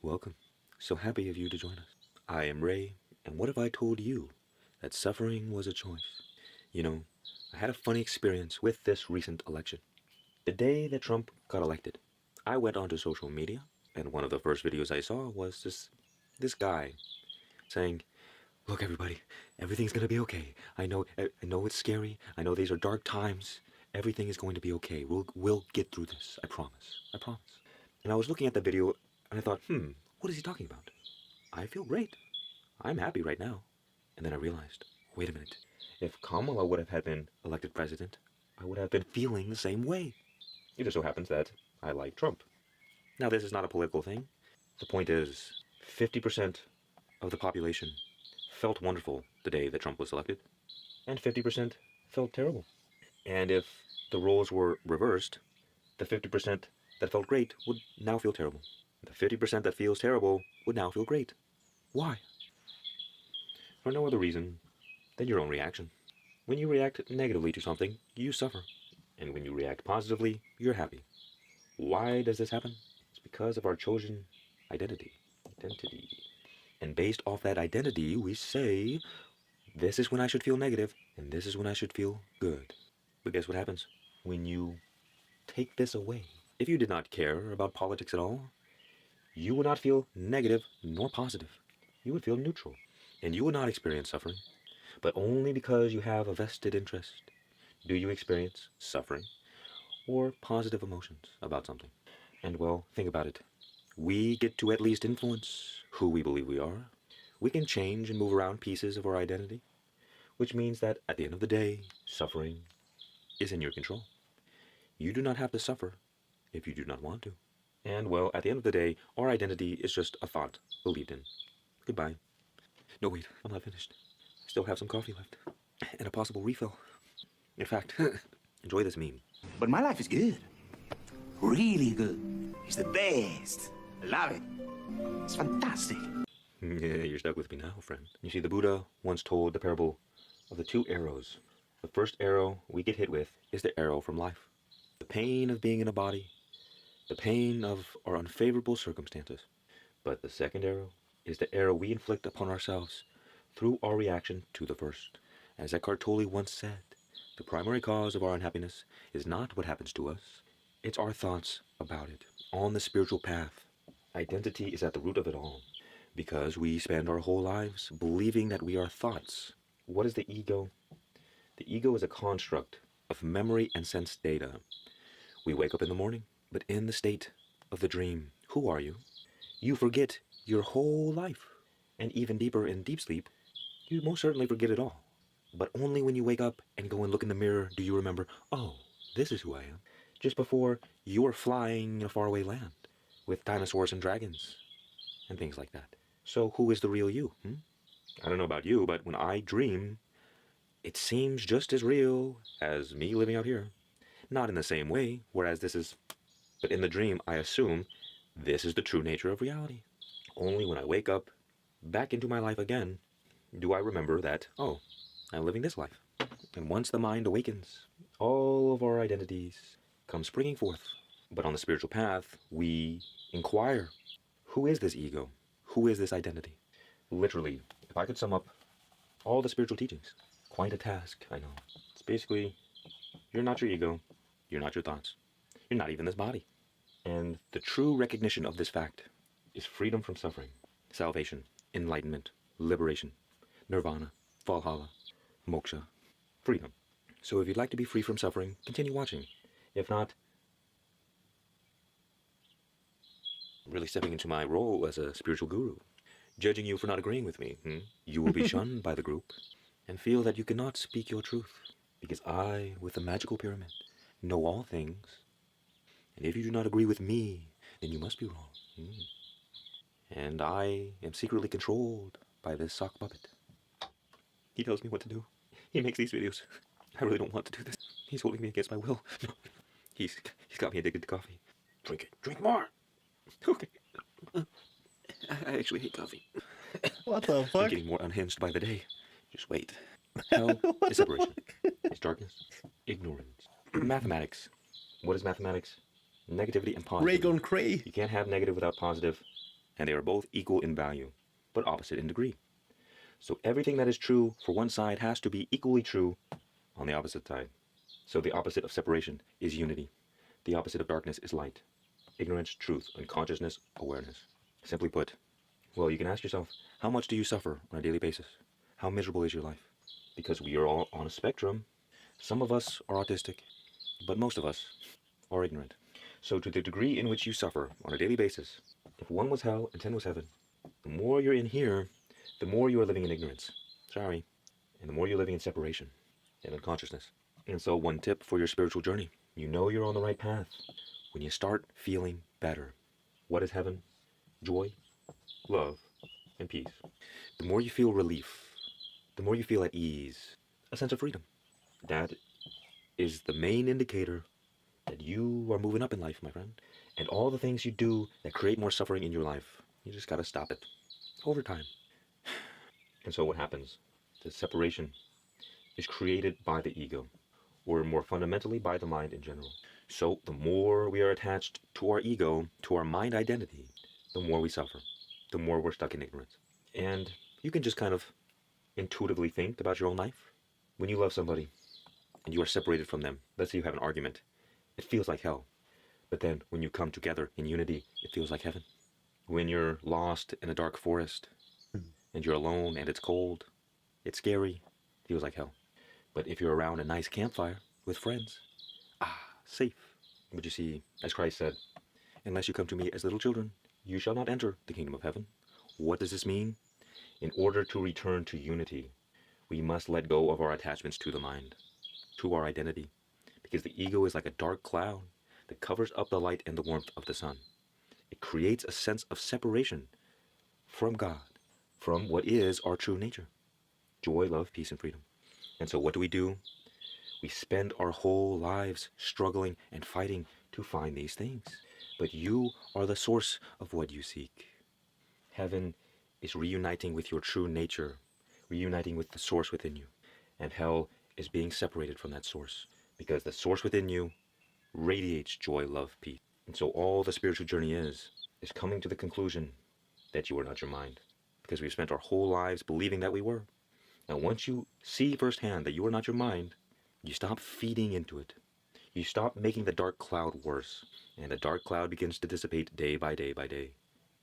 Welcome. So happy of you to join us. I am Ray, and what if I told you that suffering was a choice? You know, I had a funny experience with this recent election. The day that Trump got elected, I went onto social media, and one of the first videos I saw was this guy saying, "Look, everybody, everything's gonna be okay. I know it's scary. I know these are dark times. Everything is going to be okay. We'll get through this. I promise. I promise." And I was looking at the video, and I thought, what is he talking about? I feel great. I'm happy right now. And then I realized, wait a minute. If Kamala would have been elected president, I would have been feeling the same way. It just so happens that I like Trump. Now, this is not a political thing. The point is, 50% of the population felt wonderful the day that Trump was elected, and 50% felt terrible. And if the roles were reversed, the 50% that felt great would now feel terrible. The 50% that feels terrible would now feel great. Why? For no other reason than your own reaction. When you react negatively to something, you suffer. And when you react positively, you're happy. Why does this happen? It's because of our chosen identity. And based off that identity, we say, this is when I should feel negative, and this is when I should feel good. But guess what happens when you take this away? If you did not care about politics at all, you would not feel negative nor positive. You would feel neutral, and you would not experience suffering. But only because you have a vested interest do you experience suffering or positive emotions about something. And well, think about it. We get to at least influence who we believe we are. We can change and move around pieces of our identity, which means that at the end of the day, suffering is in your control. You do not have to suffer if you do not want to. And well, at the end of the day, our identity is just a thought believed in. Goodbye. No, wait, I'm not finished. I still have some coffee left. And a possible refill. In fact, enjoy this meme. But my life is good. Really good. It's the best. I love it. It's fantastic. Yeah, you're stuck with me now, friend. You see, the Buddha once told the parable of the two arrows. The first arrow we get hit with is the arrow from life. The pain of being in a body. The pain of our unfavorable circumstances. But the second arrow is the arrow we inflict upon ourselves through our reaction to the first. As Eckhart Tolle once said, the primary cause of our unhappiness is not what happens to us. It's our thoughts about it. On the spiritual path, identity is at the root of it all. Because we spend our whole lives believing that we are thoughts. What is the ego? The ego is a construct of memory and sense data. We wake up in the morning, but in the state of the dream, who are you? You forget your whole life. And even deeper in deep sleep, you most certainly forget it all. But only when you wake up and go and look in the mirror do you remember, oh, this is who I am. Just before you were flying in a faraway land with dinosaurs and dragons and things like that. So who is the real you? I don't know about you, but when I dream, it seems just as real as me living out here. Not in the same way, whereas but in the dream, I assume this is the true nature of reality. Only when I wake up back into my life again, do I remember that, oh, I'm living this life. And once the mind awakens, all of our identities come springing forth. But on the spiritual path, we inquire, who is this ego? Who is this identity? Literally, if I could sum up all the spiritual teachings, quite a task, I know. It's basically, you're not your ego, you're not your thoughts, you're not even this body. And the true recognition of this fact is freedom from suffering, salvation, enlightenment, liberation, nirvana, valhalla, moksha, freedom. So if you'd like to be free from suffering, continue watching. If not, I'm really stepping into my role as a spiritual guru, judging you for not agreeing with me. You will be shunned by the group and feel that you cannot speak your truth, because I, with the magical pyramid, know all things. And if you do not agree with me, then you must be wrong. And I am secretly controlled by this sock puppet. He tells me what to do. He makes these videos. I really don't want to do this. He's holding me against my will. No. He's got me addicted to coffee. Drink it. Drink more! Okay. I actually hate coffee. What the fuck? I'm getting more unhinged by the day. Just wait. Hell is separation. It's darkness. Ignorance. Mathematics. What is mathematics? Negativity and positivity. Ray gone cray. You can't have negative without positive. and they are both equal in value, but opposite in degree. So everything that is true for one side has to be equally true on the opposite side. So the opposite of separation is unity. The opposite of darkness is light. Ignorance, truth, unconsciousness, awareness. Simply put, well, you can ask yourself, how much do you suffer on a daily basis? How miserable is your life? Because we are all on a spectrum. Some of us are autistic, but most of us are ignorant. So to the degree in which you suffer on a daily basis, if 1 was hell and 10 was heaven, the more you're in here, the more you are living in ignorance. Sorry. And the more you're living in separation and unconsciousness. And so one tip for your spiritual journey, you know you're on the right path when you start feeling better. What is heaven? Joy, love, and peace. The more you feel relief, the more you feel at ease, a sense of freedom. That is the main indicator that you are moving up in life, my friend. And all the things you do that create more suffering in your life, you just gotta stop it over time. And so what happens? The separation is created by the ego, or more fundamentally by the mind in general. So the more we are attached to our ego, to our mind identity, the more we suffer, the more we're stuck in ignorance. And you can just kind of intuitively think about your own life. When you love somebody and you are separated from them, let's say you have an argument, it feels like hell. But then when you come together in unity, it feels like heaven. When you're lost in a dark forest and you're alone and it's cold, it's scary, it feels like hell. But if you're around a nice campfire with friends, safe. But you see, as Christ said, unless you come to me as little children, you shall not enter the kingdom of heaven. What does this mean? In order to return to unity, we must let go of our attachments to the mind, to our identity, because the ego is like a dark cloud that covers up the light and the warmth of the sun. It creates a sense of separation from God, from what is our true nature: joy, love, peace, and freedom. And so what do? We spend our whole lives struggling and fighting to find these things. But you are the source of what you seek. Heaven is reuniting with your true nature, reuniting with the source within you. And hell is being separated from that source, because the source within you radiates joy, love, peace. And so all the spiritual journey is coming to the conclusion that you are not your mind, because we've spent our whole lives believing that we were. Now once you see firsthand that you are not your mind, you stop feeding into it. You stop making the dark cloud worse, and the dark cloud begins to dissipate day by day by day.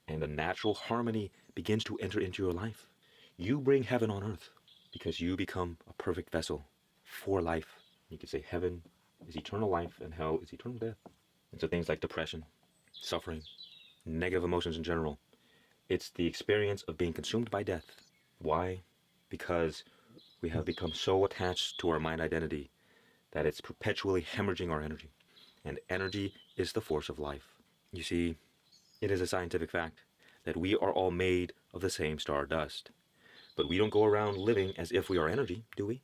And a natural harmony begins to enter into your life. You bring heaven on earth because you become a perfect vessel for life. You could say heaven is eternal life and hell is eternal death. And so things like depression, suffering, negative emotions in general, it's the experience of being consumed by death. Why? Because we have become so attached to our mind identity that it's perpetually hemorrhaging our energy. And energy is the force of life. You see, it is a scientific fact that we are all made of the same stardust. But we don't go around living as if we are energy, do we?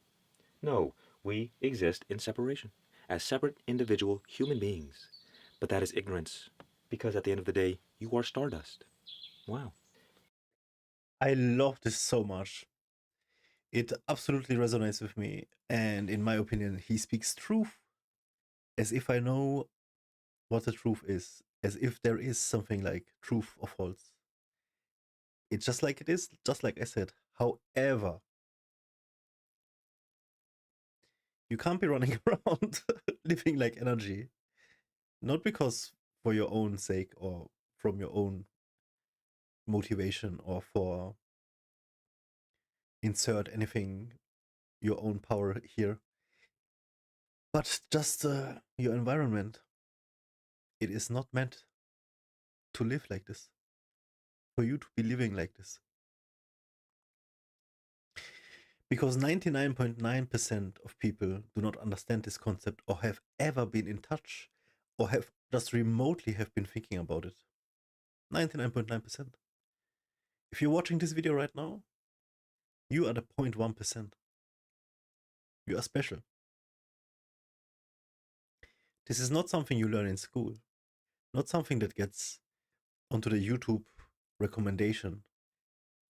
No, we exist in separation, as separate individual human beings. But that is ignorance, because at the end of the day, you are stardust. Wow. I love this so much. It absolutely resonates with me. And in my opinion, he speaks truth as if I know what the truth is, as if there is something like truth or false. It's just like it is, just like I said. However, you can't be running around living like energy, not because for your own sake or from your own motivation or for insert anything, your own power here, but just your environment. It is not meant to live like this, for you to be living like this. Because 99.9% of people do not understand this concept or have ever been in touch or have just remotely have been thinking about it. 99.9%. If you're watching this video right now, you are the 0.1%. You are special. This is not something you learn in school, not something that gets onto the YouTube recommendation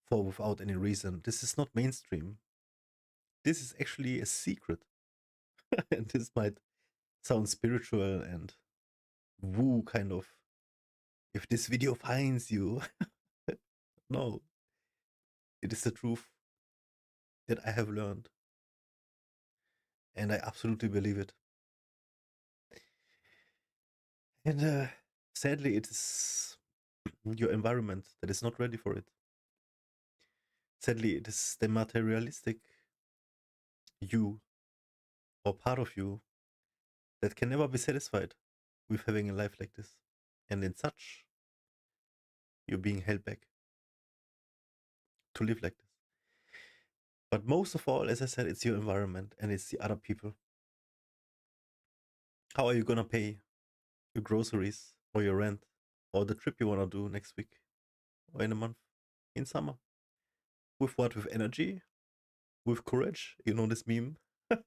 for without any reason. This is not mainstream. This is actually a secret. And this might sound spiritual and woo kind of. If this video finds you, No, it is the truth that I have learned. And I absolutely believe it. And sadly, it is your environment that is not ready for it. Sadly, it is the materialistic you or part of you that can never be satisfied with having a life like this. And in such, you're being held back to live like this. But most of all, as I said, it's your environment and it's the other people. How are you gonna pay your groceries or your rent or the trip you wanna do next week or in a month in summer? With what? With energy? With courage? You know this meme? You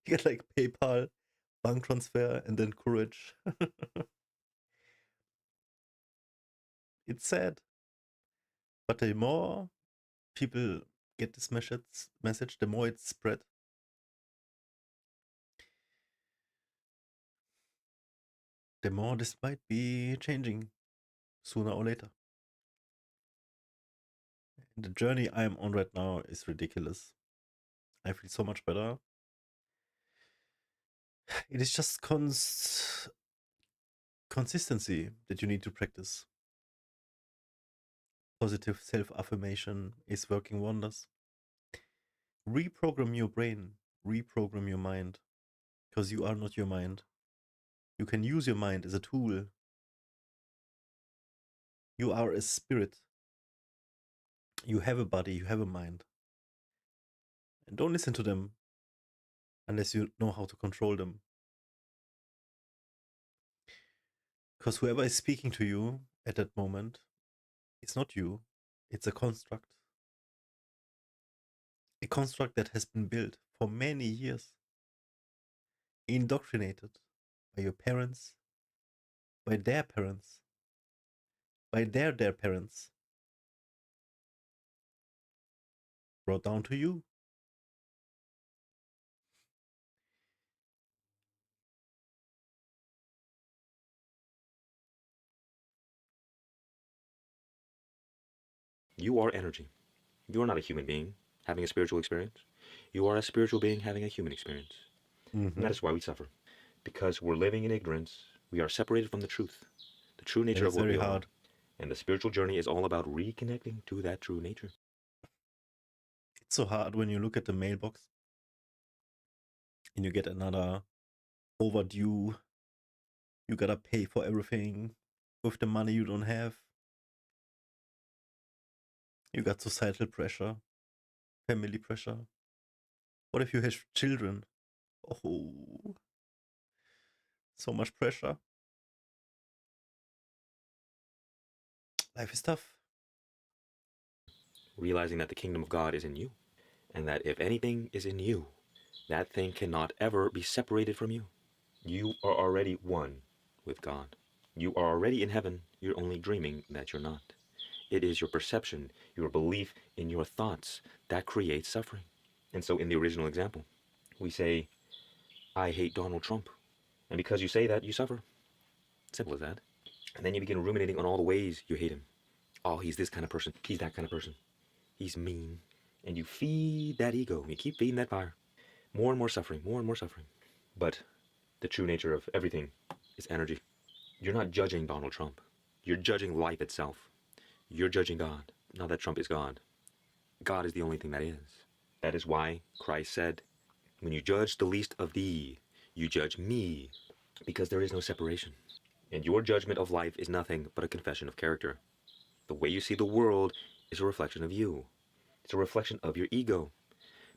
get like PayPal, bank transfer, and then courage. It's sad. But the more people get this message, the more it's spread. The more this might be changing sooner or later. And the journey I am on right now is ridiculous. I feel so much better. It is just consistency that you need to practice. Positive self-affirmation is working wonders. Reprogram your brain, reprogram your mind, because you are not your mind. You can use your mind as a tool. You are a spirit. You have a body, you have a mind. And don't listen to them unless you know how to control them. Because whoever is speaking to you at that moment, it's not you, it's a construct. A construct that has been built for many years, indoctrinated by your parents, by their parents, by their parents, brought down to you. You are energy. You are not a human being having a spiritual experience. You are a spiritual being having a human experience. And that is why we suffer. Because we're living in ignorance, we are separated from the truth, the true nature of what we are. And the spiritual journey is all about reconnecting to that true nature. It's so hard when you look at the mailbox and you get another overdue. You gotta pay for everything with the money you don't have. You got societal pressure, family pressure. What if you have children? Oh, so much pressure. Life is tough. Realizing that the kingdom of God is in you, and that if anything is in you, that thing cannot ever be separated from you. You are already one with God. You are already in heaven. You're only dreaming that you're not. It is your perception, your belief in your thoughts that creates suffering. And so in the original example, we say, I hate Donald Trump. And because you say that, you suffer. Simple as that. And then you begin ruminating on all the ways you hate him. Oh, he's this kind of person. He's that kind of person. He's mean. And you feed that ego. You keep feeding that fire. More and more suffering, more and more suffering. But the true nature of everything is energy. You're not judging Donald Trump. You're judging life itself. You're judging God. Not that Trump is God. God is the only thing that is. That is why Christ said, when you judge the least of thee, you judge me, because there is no separation. And your judgment of life is nothing but a confession of character. The way you see the world is a reflection of you. It's a reflection of your ego,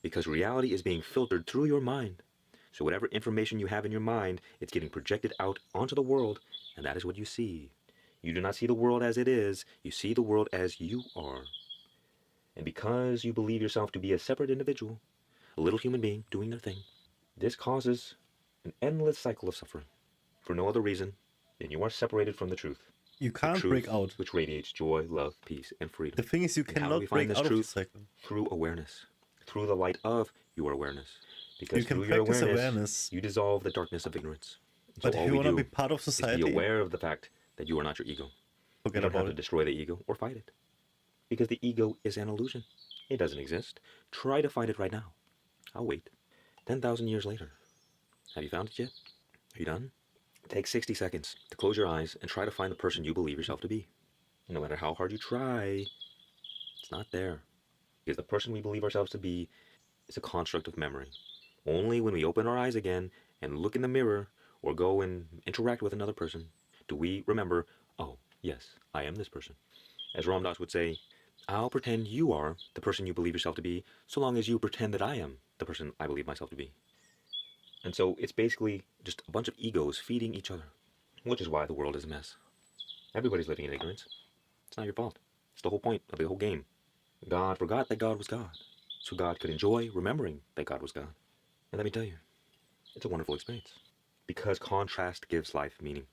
because reality is being filtered through your mind. So whatever information you have in your mind, it's getting projected out onto the world, and that is what you see. You do not see the world as it is, you see the world as you are. And because you believe yourself to be a separate individual, a little human being doing their thing, this causes an endless cycle of suffering, for no other reason than you are separated from the truth. You can't break out. Which radiates joy, love, peace, and freedom. The thing is, you cannot break out of the cycle. Through awareness, through the light of your awareness. Because you can through your awareness, you dissolve the darkness of ignorance. So but if you want to be part of society, be aware of the fact that you are not your ego. Forget you don't about have to destroy the ego or fight it. Because the ego is an illusion. It doesn't exist. Try to find it right now. I'll wait. 10,000 years later. Have you found it yet? Are you done? Take 60 seconds to close your eyes and try to find the person you believe yourself to be. And no matter how hard you try, it's not there. Because the person we believe ourselves to be is a construct of memory. Only when we open our eyes again and look in the mirror or go and interact with another person do we remember, oh, yes, I am this person. As Ram Dass would say, I'll pretend you are the person you believe yourself to be so long as you pretend that I am the person I believe myself to be. And so it's basically just a bunch of egos feeding each other, which is why the world is a mess. Everybody's living in ignorance. It's not your fault. It's the whole point of the whole game. God forgot that God was God, so God could enjoy remembering that God was God. And let me tell you, it's a wonderful experience. Because contrast gives life meaning.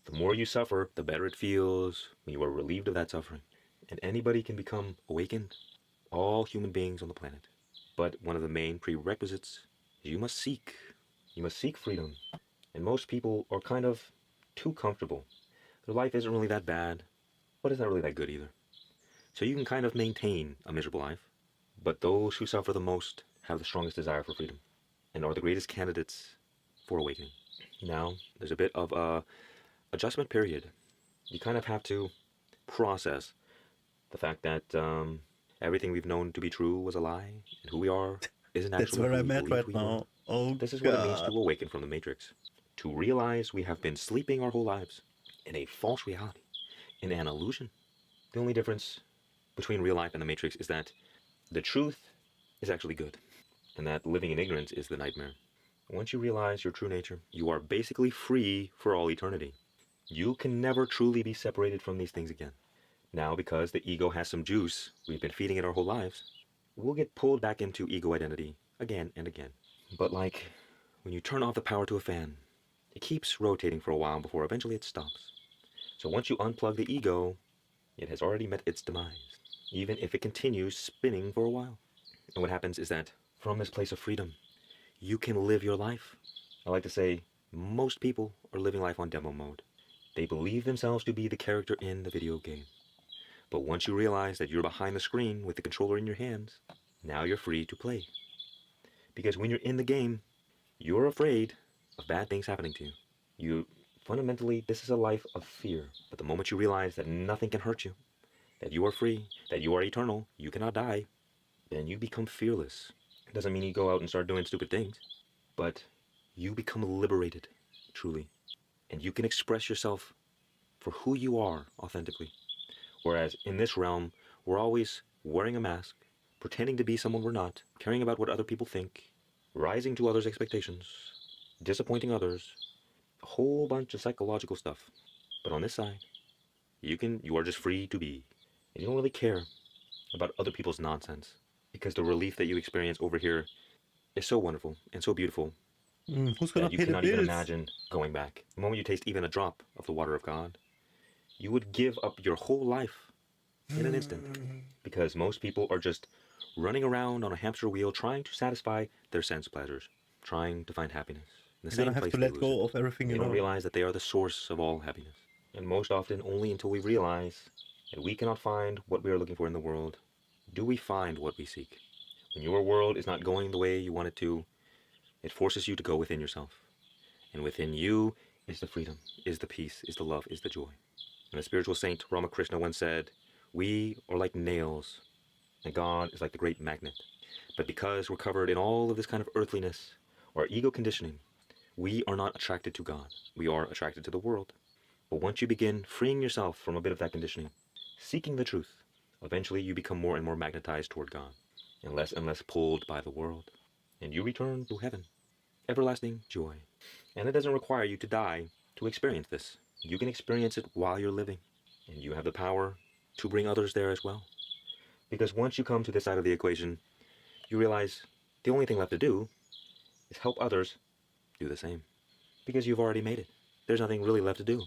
The more you suffer, the better it feels when you are relieved of that suffering. And anybody can become awakened, all human beings on the planet. But one of the main prerequisites is you must seek. You must seek freedom. And most people are kind of too comfortable. Their life isn't really that bad, but it's not really that good either. So you can kind of maintain a miserable life. But those who suffer the most have the strongest desire for freedom and are the greatest candidates for awakening. Now, there's a bit of a adjustment period. You kind of have to process the fact that everything we've known to be true was a lie, and who we are isn't That's actually where who I'm we at believed right we were. now. Oh, This is what it means to God. awaken from the matrix. To realize we have been sleeping our whole lives in a false reality, in an illusion. The only difference between real life and the matrix is that the truth is actually good, and that living in ignorance is the nightmare. Once you realize your true nature, you are basically free for all eternity. You can never truly be separated from these things again. Now, because the ego has some juice, we've been feeding it our whole lives, we'll get pulled back into ego identity again and again. But like when you turn off the power to a fan, it keeps rotating for a while before eventually it stops. So once you unplug the ego, it has already met its demise, even if it continues spinning for a while. And what happens is that from this place of freedom, you can live your life. I like to say most people are living life on demo mode. They believe themselves to be the character in the video game. But once you realize that you're behind the screen with the controller in your hands, now you're free to play. Because when you're in the game, you're afraid of bad things happening to you. Fundamentally, this is a life of fear. But the moment you realize that nothing can hurt you, that you are free, that you are eternal, you cannot die, then you become fearless. It doesn't mean you go out and start doing stupid things, but you become liberated, truly. And you can express yourself for who you are authentically. Whereas in this realm, we're always wearing a mask, pretending to be someone we're not, caring about what other people think, rising to others' expectations, disappointing others, a whole bunch of psychological stuff. But on this side, you are just free to be. And you don't really care about other people's nonsense. Because the relief that you experience over here is so wonderful and so beautiful Who's gonna that you pay the cannot even bills? imagine going back. The moment you taste even a drop of the water of God, you would give up your whole life in an instant. Because most people are just running around on a hamster wheel trying to satisfy their sense pleasures, trying to find happiness. In the You're gonna same have place to they let lose it. go of everything And you they don't know. realize that they are the source of all happiness. And most often, only until we realize that we cannot find what we are looking for in the world, do we find what we seek. When your world is not going the way you want it to, it forces you to go within yourself. And within you is the freedom, is the peace, is the love, is the joy. And the spiritual saint Ramakrishna once said, we are like nails, and God is like the great magnet. But because we're covered in all of this kind of earthliness, or ego conditioning, we are not attracted to God. We are attracted to the world. But once you begin freeing yourself from a bit of that conditioning, seeking the truth, eventually you become more and more magnetized toward God, and less pulled by the world. And you return to heaven, everlasting joy. And it doesn't require you to die to experience this. You can experience it while you're living, and you have the power to bring others there as well. Because once you come to this side of the equation, you realize the only thing left to do is help others do the same. Because you've already made it. There's nothing really left to do.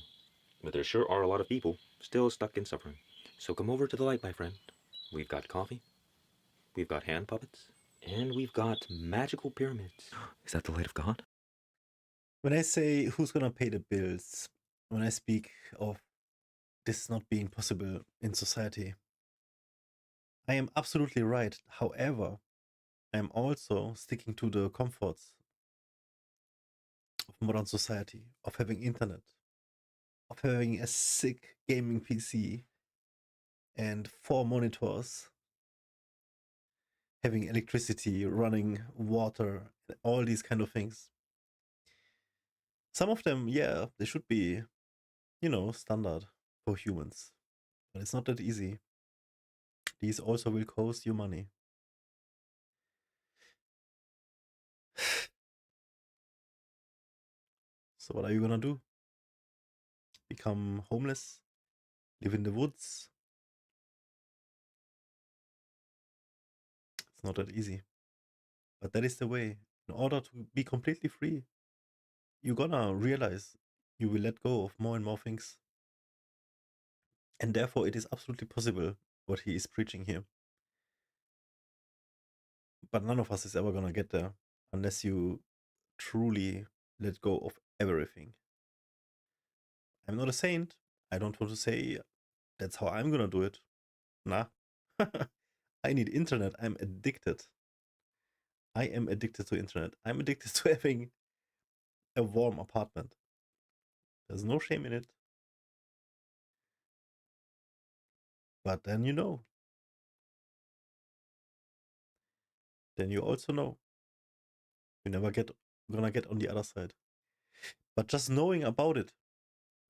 But there sure are a lot of people still stuck in suffering. So come over to the light, my friend. We've got coffee, we've got hand puppets, and we've got magical pyramids. Is that the light of God? When I say who's gonna pay the bills, when I speak of this not being possible in society, I am absolutely right. However, I am also sticking to the comforts of modern society, of having internet, of having a sick gaming PC and 4 monitors, having electricity, running water, all these kind of things. Some of them, yeah, they should be, standard for humans. But it's not that easy. These also will cost you money. So what are you gonna do? Become homeless? Live in the woods? It's not that easy. But that is the way. In order to be completely free, you're gonna realize you will let go of more and more things. And therefore, it is absolutely possible what he is preaching here. But none of us is ever gonna get there unless you truly let go of everything. I'm not a saint. I don't want to say that's how I'm gonna do it. Nah. I need internet. I'm addicted. I am addicted to internet. I'm addicted to having a warm apartment. There's no shame in it. But then you know. Then you also know. You never gonna get on the other side. But just knowing about it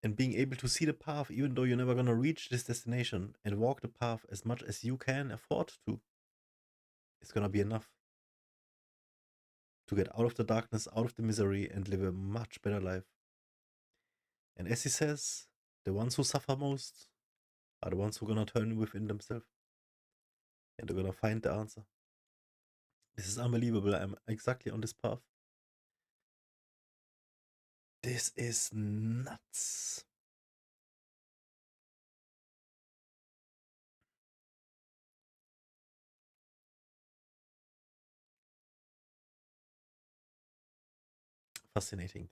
and being able to see the path, even though you're never gonna reach this destination, and walk the path as much as you can afford to, is gonna be enough to get out of the darkness, out of the misery, and live a much better life. And as he says, the ones who suffer most are the ones who are gonna turn within themselves and they're gonna find the answer. This is unbelievable. I'm exactly on this path. This is nuts. Fascinating.